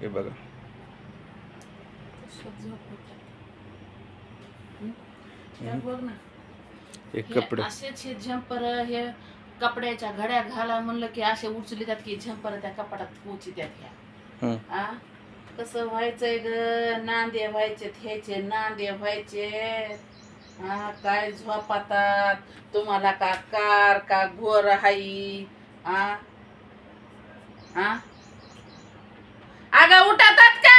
हे बघा बघ ना एक कपडे असेच हे झंपर हे कपड्याच्या घड्या घाला म्हणलं की असे उचलितात की झंपर त्या कपाटात पोचित्यात ह्या आ कसं व्हायचंय ग नांदे व्हायचे ह्याचे नांदे व्हायचे हा काय झोपातात तुम्हाला का कार का घोर हाई आ आ अगं उठतात का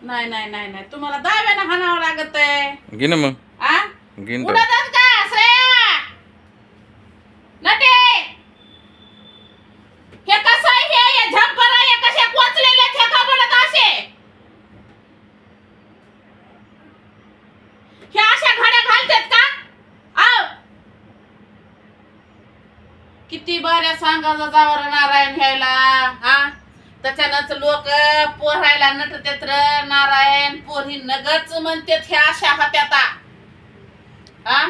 नाही नाही नाही नाही तुम्हाला दाव्यानं हाणावं लागत आहे घे ना मग आ घेईन उठतात का श्रेया नटे हे कसं आहे हे झंपर हे कसे कोचलेले हे का पडत असे हे अशा घड्या घालतात का आव किती बऱ्या सांगायचं जावर नारायण घ्यायला हा त्याच्यानंच लोक पोरायला नटतात र नारायण पोरी नगच म्हणतात ह्या अशा हात्याता हा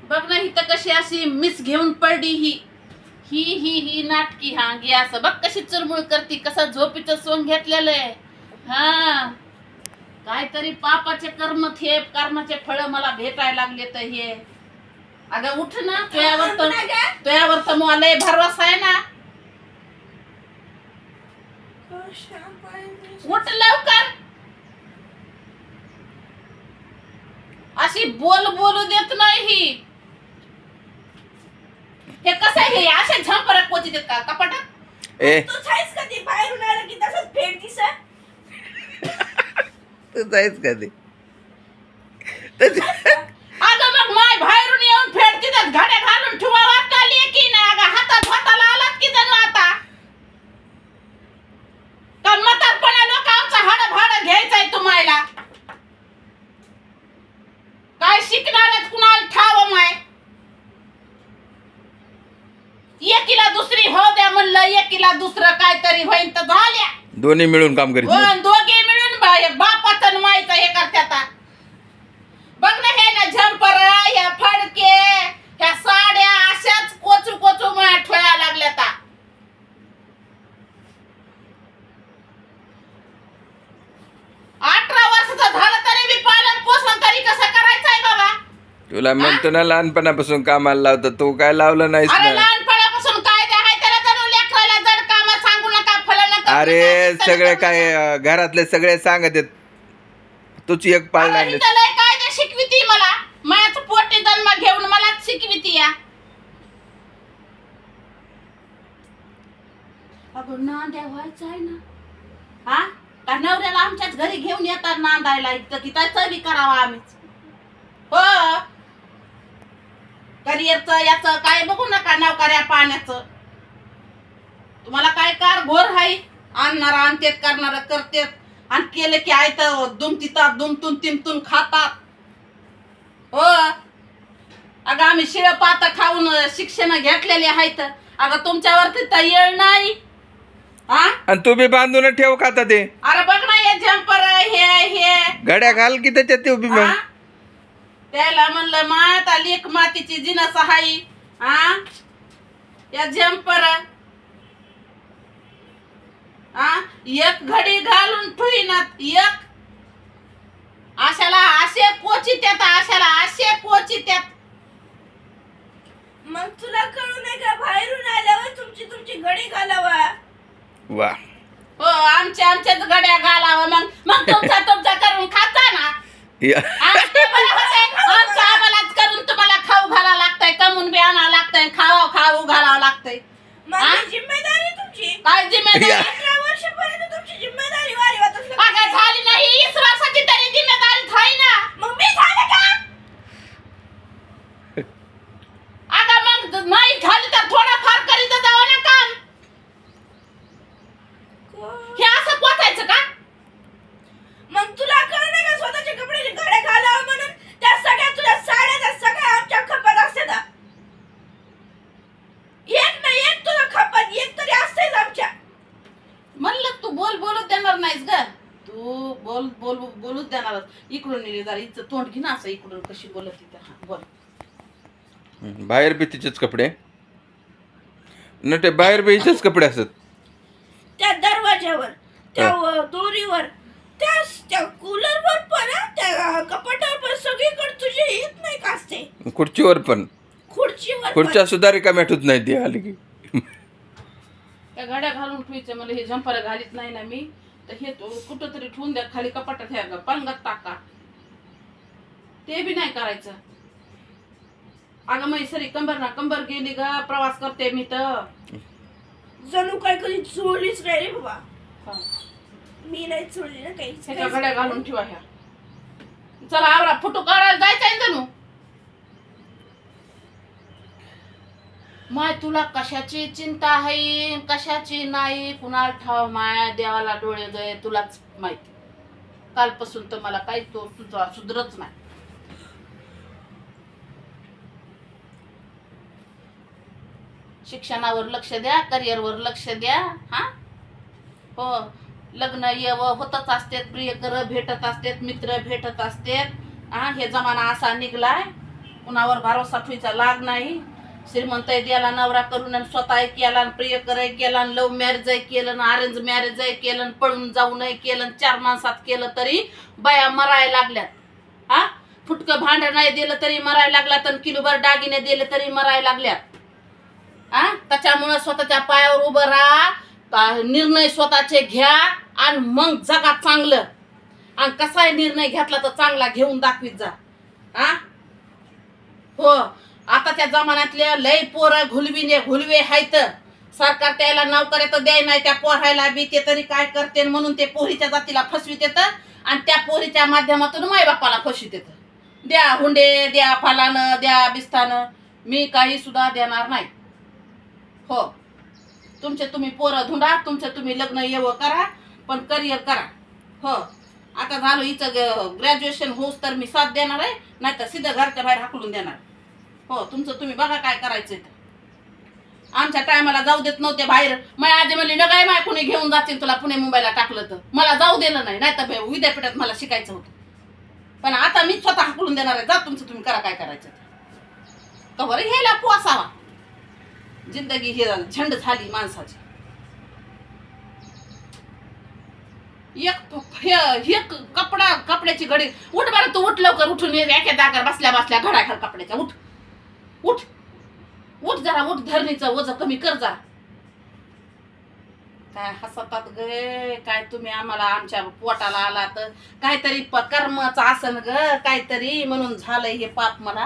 बघ ना ही तर कशी अशी मिस घेऊन पडली ही नाटकी हा गे असं बघ कशी चुरमुळ करती कसं झोपीचं सोंग घेतलेलं आहे हा काहीतरी पापाचे कर्म थे कर्माचे फळ मला भेटायला लागले तर हे अगं उठ ना तुझ्यावर तर मला लय भरवसा आहे ना उठ लवकर अशी बोलू देत नाही ही हे कसं आहे हे अशा झंपरात पोची देत का कपाटात ए तू जायस कधी बाहेरून आलं की तसंच भेट दिस तू जायच का ते अगं मग माय बाहेरून येऊन फेड तिथं घड्या घालून ठेवा वाटली की ना अगं हातात हाताला आलात की जणू आता तर म्हातारपणा लोकांचा हाड भाड घ्यायचंय तुम्हाला काय शिकणार आहेत कुणाला ठाव माय एकीला दुसरी हो द्या म्हणलं एकीला दुसरं काहीतरी होईन तर झाल्या दोन्ही मिळून काम करीत दोघे मिळून बापाचं आणि माईचं हे करतात बघ ना हे ना झंपर ह्या फडके ह्या साड्या अशाच कोचू माया ठोया लागल्यात 18 वर्षाचं झालं तरी मी पालन पोषण तरी कसं करायचंय बाबा तुला म्हणतो ना लहानपणापासून कामाला लावतं तू काय लावलं नाहीस अरे ना लहानपणापासून काय ते आहे त्याला जणू लेकराला जड काम सांगू नका फलन नका अरे सगळे काय घरातले सगळे सांगत आहेत तुझी एक पाळ नाही काय ते शिकविती मला माझ्याच पोटी जन्म घेऊन मला शिकविती या अगं नांद्या व्हायचं आहे ना हा का नवऱ्याला आमच्याच घरी घेऊन येतात नांदायला इथं की त्याचं बी करावं आम्हीच हो करिअरचं याचं काय बघू नका नवकऱ्या पाण्याचं तुम्हाला काय कार घोर हाय आणणार आणतेत करणार करतेत आणि केलं की आहे तर दुमतीतात दुमतून तिमतून खातात हो अगं आम्ही शिळ पात खाऊन शिक्षण घेतलेले आहेत अगं तुमच्यावरती तर येळ नाही हा आणि तू बी बांधून ठेव खाता ते अरे बघ ना हे झंपर हे घड्या घाल की त्याच्यात ते उभी मग त्याला म्हणलं मात आली एक मातीची जिनस हाय हा या झंपर एक घडी घालून ठुईनात एक आशाला असे कोचित्यात आशाला असे कोचित्यात मग तुला कळू नये का बाहेरून आल्यावर तुमची घडी घालावा वा हो आमच्याच गड्या घालावं मग तुमचा करून खाता ना आम्हालाच करून तुम्हाला खाऊ घाला लागतंय कमून बी आणा लागतंय खाऊ घालावं लागतंय जिम्मेदारी तुमची काय जिम्मेदारी 18 वर्षापर्यंत तुमची जिम्मेदारी वारी वाटत अगं झाली नाही 20 वर्षाची तरी जिम्मेदारी झाली ना मग मी झालं का अगं मग नाही झाली तर थोडंफार करीत जावं ना काम हे असं पोचायचं का मग तुला कळलं नाही का स्वतःच्या कपड्याची घड्या घालावं म्हणून त्या सगळ्या तुझ्या साड्या त्या सगळ्या आमच्या खपात असतात एक ना एक तुला खपात एक तरी असतेच आमच्या म्हणलं तू बोलूच देणार नाहीस ग तू बोलूच देणार इकडून नेली जरा हिचं तोंड घे ना असं इकडून कशी बोलत तिथं हा बोल बाहेर बी तिचेच कपडे न ते बाहेर बेचेच कपडे असतात. त्या दरवाज्यावर, त्या दोरीवर, त्या कूलरवर पण, त्या कपाटावर पण, सगळीकडे तुझे येत नाही का असते? खुर्चीवर पण. खुर्चीवर खुर्च्या सुद्धा रिकाम्या ठेवत नाही ती आली की. त्या घड्या घालून ठेवायचं. मला हे झंपर घालीत नाही ना मी, तर हे कुठं तरी ठेवून द्या खाली कपाटात, ह्या पालंगात टाका. ते बी नाही करायचं. अगं मग सरी कंबर ना कंबर गेली ग, प्रवास करते मी तर. जणू काय कधी चोळलीच नाही रे बाबा. हा. मी नाही चोळली ना काही. ह्याच्या घड्या घालून ठेवा ह्या. चला आवरा, फोटो काढायला जायचंय जणू. माय तुला कशाची चिंता आहे कशाची नाही कुणाला ठाव, माया देवाला डोळे गए तुलाच माहिती. कालपासून तर मला काही तो सुधरच नाही. शिक्षणावर लक्ष द्या, करिअरवर लक्ष द्या. हा हो, लग्न होतच असते, प्रियकर भेटत असतात, मित्र भेटत असतात. हा हे जमाना असा निघलाय, कुणावर भरोसा ठेवायचा लाग नाही. श्रीमंत द्याला नवरा करून आणि स्वतः केला, प्रियकर केला, लव्ह मॅरेज केलं, अरेंज मॅरेज केलं, पळून जाऊ नये केलं, 4 माणसात केलं तरी बाया मरायला लागल्यात. हा फुटकं भांड नाही दिलं तरी मरायला लागल्यात, आणि किलोभर दागिने दिले तरी मरायला लागल्यात. हा त्याच्यामुळे स्वतःच्या पायावर उभं राहा, निर्णय स्वतःचे घ्या, आणि मग जगा चांगलं. आणि कसाही निर्णय घेतला तर चांगला घेऊन दाखवीत जा. हा हो, आताच्या जमान्यातले लय पोरं घुलवे हायत. सरकार त्याला नोकऱ्या तर द्याय नाही, त्या पोरायला बी ते तरी काय करते म्हणून ते पोरीच्या जातीला फसवीत येतं, आणि त्या पोरीच्या माध्यमातून मायबापाला फसवीत येतं. द्या हुंडे, द्या फलानं, द्या बिस्तानं, मी काही सुद्धा देणार नाही. हो, तुमचे तुम्ही पोरं धुंडा, तुमचं तुम्ही लग्न येवं करा, पण करिअर करा. हो, आता झालं हिचं ग्रॅज्युएशन होऊस तर मी साथ देणार आहे, नाही तर सीधं घरच्या बाहेर हाकलून देणार. हो, तुमचं तुम्ही बघा काय करायचंय. आमच्या टायमाला जाऊ देत नव्हते बाहेर. माझ्या आजी म्हणली न काय माय कुणी घेऊन जातील तुला पुणे मुंबईला टाकलं तर, मला जाऊ दिलं नाही, नाही तर विद्यापीठात मला शिकायचं होतं. पण आता मी स्वतः हाकलून देणार आहे, जा तुमचं तुम्ही करा काय करायचं. कवर ह्याला पोसावा. जिंदगी हे झंड झाली माणसाची. एक कपड्याची घडी. उठ बरं तू, उठ लवकर, उठून एका जागर बसल्या बसल्या घडा घाल कपड्याच्या. उठ उठ उठ जरा, उठ, धरणीचं वजन कमी कर जरा. काय हसतात गे काय तुम्ही आम्हाला, आमच्या पोटाला आला तर काहीतरी कर्मच आसन ग काहीतरी, म्हणून झालंय हे पाप मला.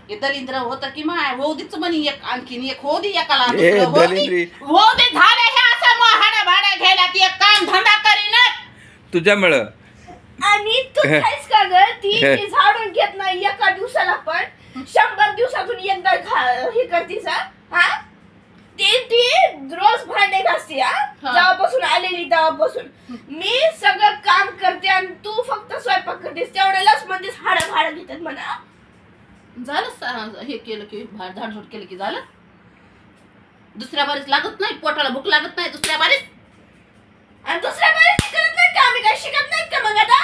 हे दलिंद्र होतं की माय होदीच म्हणी, एक आणखीन एक होदी एकाला होदी झाले हे असं मग हाड्या भाड्या घ्यायला ती एक काम धंदा करीनच तुझ्यामुळं. आणि तू काहीच का ग, ती झाडून घेत नाही एका दिवसाला, पण 100 दिवसातून एकदा हे करतीस. हा ती रोज भांडे घासते. जेव्हापासून आलेली तेव्हापासून मी सगळं काम करते, आणि तू फक्त स्वयंपाक करतेस. तेवढ्यालाच म्हणतेस हाडं भाडं घेतात म्हणा. झालं हे केलं की झाडझूड केलं की झालं. दुसऱ्या बारीच लागत नाही, पोटाला भूक लागत नाही दुसऱ्या बारीच. आणि दुसऱ्या बारीच करत नाही का? आम्ही काय शिकत नाहीत का मग? आता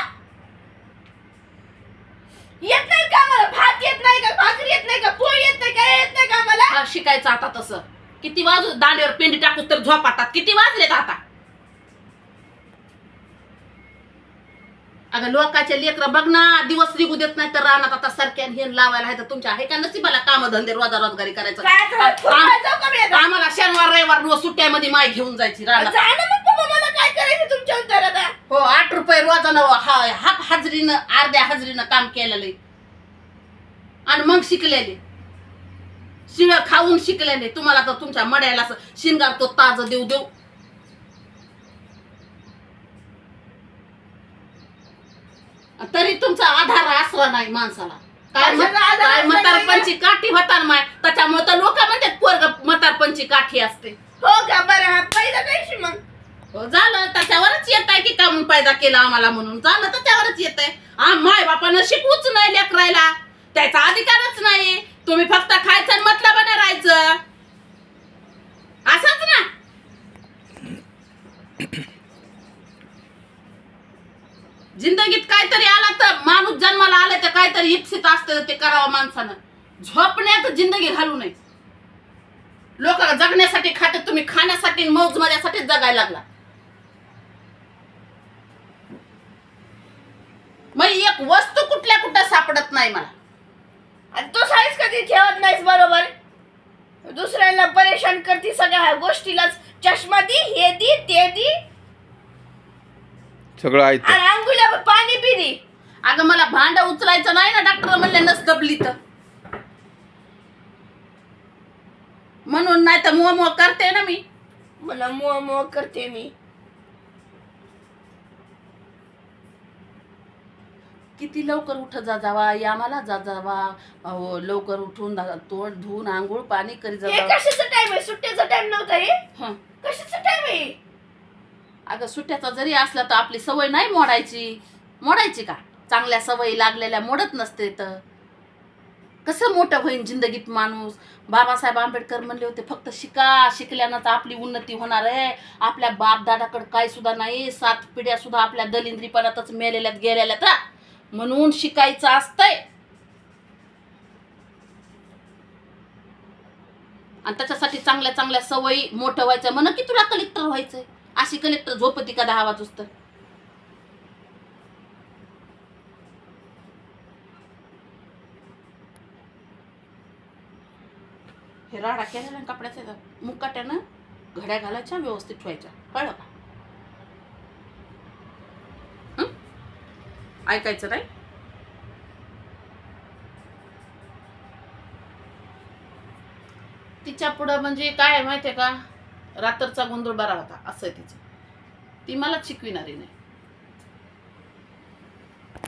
येत नाही का मला? भात येत नाही का? भाकरी येत नाही का? पोळी येत नाही का? येत नाही का मला? शिकायचं आता तसं. किती वाजू दांड्यावर पेंडी टाकूस तर झोपातात. किती वाजलेत आता? अगं लोकांचे लेकरं बघ ना, दिवस निघू देत नाही तर रानात आता सारख्या हे लावायला आहे. तर तुमच्या आहे का नशिबाला काम धंदे रोजगारी करायचं? आम्हाला शनिवार रविवार रोज सुट्ट्यामध्ये माय घेऊन जायची रानात. मला काय करायचं तुमच्या उत्तरात? हो, 8 रुपये रोजानं हाफ हाजरीनं अर्ध्या हाजरीनं काम केलेलं आणि मग शिकलेले, शिव्या खाऊन शिकलेले. तुम्हाला तर तुमच्या मड्याला शिंगार तो ताज देऊ देऊ. तरी तुमचा आधार आसरा नाही माणसाला. काय म्हातारपणची काठी होता माय, त्याच्यामुळे तर लोक म्हणतात पोरग म्हातारपणची काठी असते. हो का? बरं, पैदा कायशी मग? हो, झालं त्याच्यावरच येत आहे की काम पैदा केला आम्हाला म्हणून. झालं त्याच्यावरच येत आहे. माय बापानं शिकवूच नाही लेकरायला, त्याचा अधिकारच नाही. तुम्ही फक्त खायचं आणि मतलबाने राहायचं, असंच ना. जिंदगीत काहीतरी आला तर माणूस जन्माला आला तर काहीतरी इप्सित असतं ते करावं माणसानं. झोपण्यात जिंदगी घालू नये. लोक जगण्यासाठी खाते, तुम्ही खाण्यासाठी मौज मजासाठी जगायला लागला. मग एक वस्तू कुठल्या कुठं सापडत नाही मला. आणि तू साईज कधी ठेवत नाहीस बरोबर. दुसऱ्याला परेशान करती, सगळ्या गोष्टीलाच चष्मा दी, हे दी, ते दी, सगळं ऐकतं. आणि अंघोळीला पाणी पी दी. अगं मला भांड उचलायचं नाही ना, डॉक्टर म्हणले नस दबली तर, म्हणून नाही तर मोह करते ना मी. मला मोह मोह करते मी. किती लवकर उठ जावा, यामाला जावा. अहो लवकर उठून तोंड धुवून आंघोळ पाणी करी हे जावा. कशाचा टाइम आहे? सुट्टीचा टाइम नव्हता हे. हं. कशाचा टाइम आहे? अगं सुट्ट्याचा जरी असला तर आपली सवय नाही मोडायची का? चांगल्या सवयी लागलेल्या मोडत नसते तर कसं मोठं होईन जिंदगीत माणूस. बाबासाहेब आंबेडकर म्हणले होते फक्त शिकल्यानं तर आपली उन्नती होणार आहे. आपल्या बापदादाकडे काही सुद्धा नाही, 7 पिढ्या सुद्धा आपल्या दलिंद्रीपणातच मेलेल्यात गेलेल्यात. म्हणून शिकायचं असतंय. आणि त्याच्यासाठी चांगल्या चांगल्या सवयी मोठं व्हायचं. म्हण की तुला कलेक्टर व्हायचंय, अशी कलेक्टर झोपती का 10 वाजता. हे राडा केलेला कपड्याच्या मुकाट्यानं घड्या घालायच्या, व्यवस्थित ठेवायच्या, कळलं का? ऐकायचं नाही. तिच्या पुढं म्हणजे काय माहितीये का, रात्रचा गोंधळ बरा होता असं आहे तिचं. ती मला शिकविणारी नाही.